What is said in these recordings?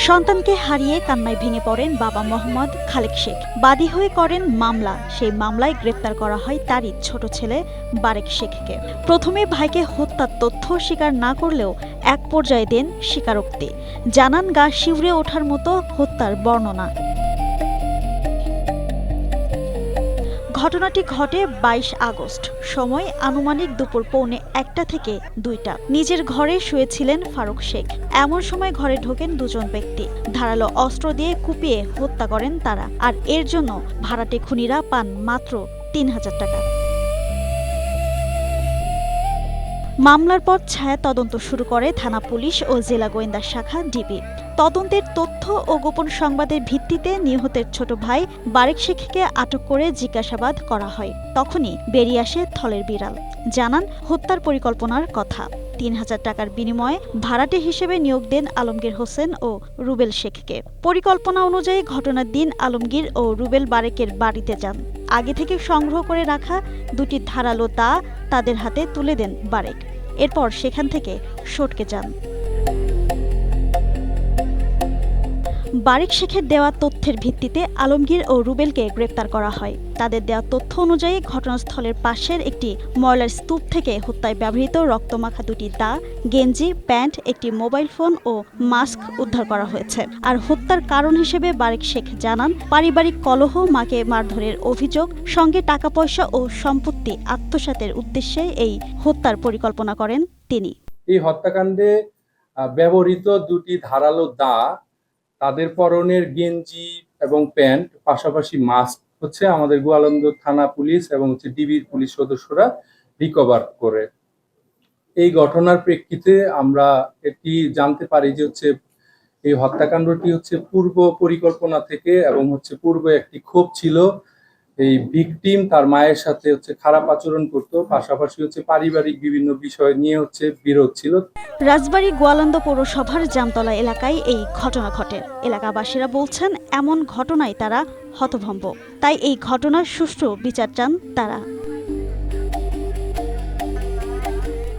সন্তানকে হারিয়ে কান্নায় ভেঙে পড়েন বাবা মোহাম্মদ খালেক শেখ। বাদী হয়ে করেন মামলা। সেই মামলায় গ্রেপ্তার করা হয় তারই ছোট ছেলে বারেক শেখকে। প্রথমে ভাইকে হত্যার তথ্য স্বীকার না করলেও এক পর্যায়ে দেন স্বীকারোক্তি। জানান গা শিউরে ওঠার মতো হত্যার বর্ণনা। ঘটনাটি ঘটে ২২ আগস্ট। সময় আনুমানিক দুপুর ১:৩০ থেকে ২টা। নিজের ঘরে শুয়েছিলেন ফারুক শেখ। এমন সময় ঘরে ঢোকেন দুজন ব্যক্তি। ধারালো অস্ত্র দিয়ে কুপিয়ে হত্যা করেন তারা। আর এর জন্য ভাড়াটে খুনিরা পান মাত্র ৩,০০০ টাকা। মামলার পর ছায়া তদন্ত শুরু করে থানা পুলিশ ও জেলা গোয়েন্দা শাখা ডিবি। তদন্তের তথ্য ও গোপন সংবাদের ভিত্তিতে নিহতের ছোট ভাই বারেক শেখকে আটক করে জিজ্ঞাসাবাদ করা হয়। তখনই বেরিয়ে আসে থলের বিড়াল। জানান হত্যার পরিকল্পনার কথা। ৩,০০০ টাকার বিনিময়ে ভাড়াটে হিসেবে নিয়োগ দেন আলমগীর হোসেন ও রুবেল শেখকে। পরিকল্পনা অনুযায়ী ঘটনার দিন আলমগীর ও রুবেল বারেকের বাড়িতে যান। আগে থেকে সংগ্রহ করে রাখা দুটি ধারালো দা তাদের হাতে তুলে দেন বারেক। এরপর সেখান থেকে সটকে যান। বারেক শেখের দেওয়া তথ্যের ভিত্তিতে আলমগীর ও রুবেলকে গ্রেপ্তার করা হয়। তাদের দেওয়া তথ্য অনুযায়ী ঘটনাস্থলের পাশের একটি ময়লার স্তূপ থেকে হত্যায় ব্যবহৃত রক্তমাখা দুটি দা, গেঞ্জি, প্যান্ট, একটি মোবাইল ফোন ও মাস্ক উদ্ধার করা হয়েছে। আর হত্যার কারণ হিসেবে বারেক শেখ জানান, পারিবারিক কলহ, মাকে মারধরের অভিযোগ, সঙ্গে টাকা পয়সা ও সম্পত্তি আত্মসাতের উদ্দেশ্যে এই হত্যার পরিকল্পনা করেন তিনি। এই হত্যাকাণ্ডে ব্যবহৃত দুটি ধারালো দা, তাদের পরনের গেঞ্জি এবং প্যান্ট, পাশাপাশি মাস্ক হচ্ছে আমাদের গোয়ালন্দ থানা পুলিশ এবং ডিবির পুলিশ সদস্যরা রিকভার করে। এই ঘটনার প্রেক্ষিতে আমরা এটি জানতে পারি যে এই হত্যাকাণ্ডটি পূর্ব পরিকল্পনা থেকে এবং পূর্ব একটি ক্ষোভ ছিল। এই ভিকটিম তার মায়ের সাথে খারাপ আচরণ করত, পাশাপাশি পারিবারিক বিভিন্ন বিষয় নিয়ে বিরোধ ছিল। রাজবাড়ী গোয়ালন্দ পৌরসভার জামতলা এলাকায় এই ঘটনা ঘটে। এলাকাবাসীরা বলছেন, এমন ঘটনায় তারা হতভম্ব। তাই এই ঘটনার সুষ্ঠু বিচার চান তারা।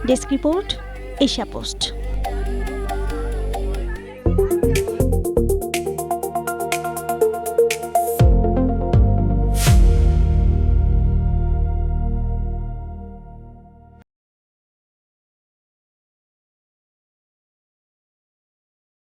Desk report, Asia post.